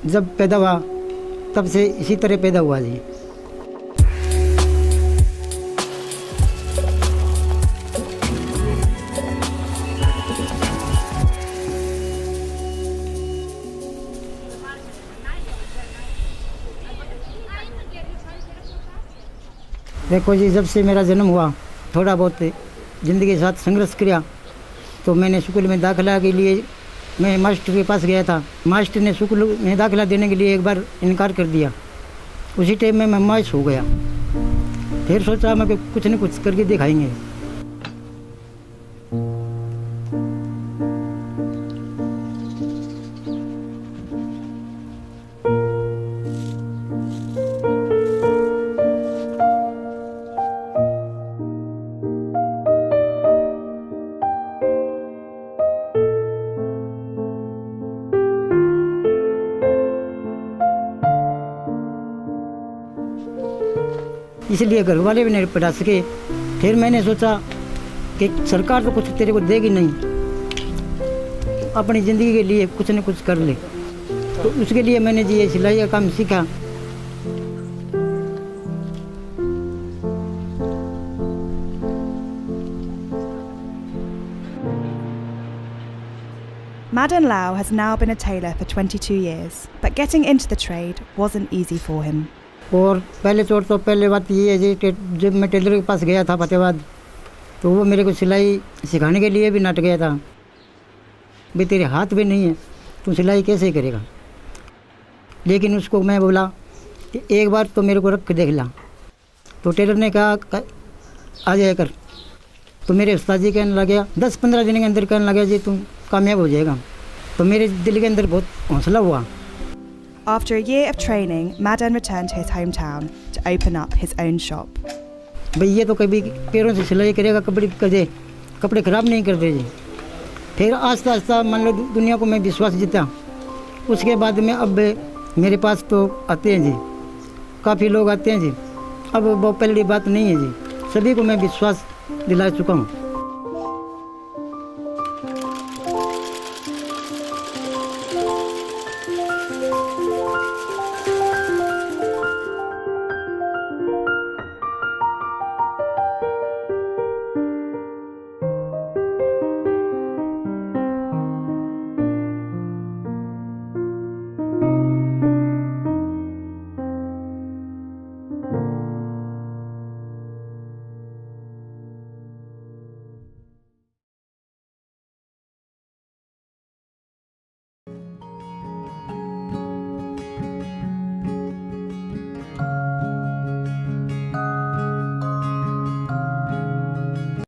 जब पैदा हुआ तब से इसी तरह पैदा हुआ जी। देखो जी, जब से मेरा जन्म हुआ थोड़ा बहुत ज़िंदगी के साथ संघर्ष किया। तो मैंने स्कूल में दाखिला के लिए मैं मास्टर के पास गया था। मास्टर ने स्कूल में दाखिला देने के लिए एक बार इनकार कर दिया। उसी टाइम में मैं मायूस हो गया। फिर सोचा मैं कि कुछ न कुछ करके दिखाएंगे। इसलिए घर वाले भी नहीं पढ़ा सके। फिर मैंने सोचा कि सरकार तो कुछ तेरे को देगी नहीं, अपनी ज़िंदगी के लिए कुछ न कुछ कर ले। तो उसके लिए मैंने जी ये सिलाई का काम सीखा। Madan Lau has now been a tailor for 22 years, but getting into the trade wasn't easy for him. और पहले बात ये है जी कि जब मैं टेलर के पास गया था फतेहाबाद, तो वो मेरे को सिलाई सिखाने के लिए भी नाट गया था। भाई तेरे हाथ भी नहीं है, तू सिलाई कैसे करेगा। लेकिन उसको मैं बोला कि एक बार तो मेरे को रख के देख ला। तो टेलर ने कहा आ जाया कर। तो मेरे उस्ताद जी कहने लगे 10-15 दिन के अंदर कहने लगे जी तुम कामयाब हो जाएगा। तो मेरे दिल के अंदर बहुत हौसला हुआ। After a year of training, Madan returned to his hometown to open up his own shop. भाई ये तो कभी पैरों से सिलाई करेगा, कपड़े ख़राब नहीं कर दे जी। फिर आस्ता आस्ता मान लो दुनिया को मैं विश्वास जीता। उसके बाद में अब मेरे पास तो आते हैं जी, काफ़ी लोग आते हैं जी। अब वो पहली बात नहीं है जी, सभी को मैं विश्वास दिला चुका हूँ।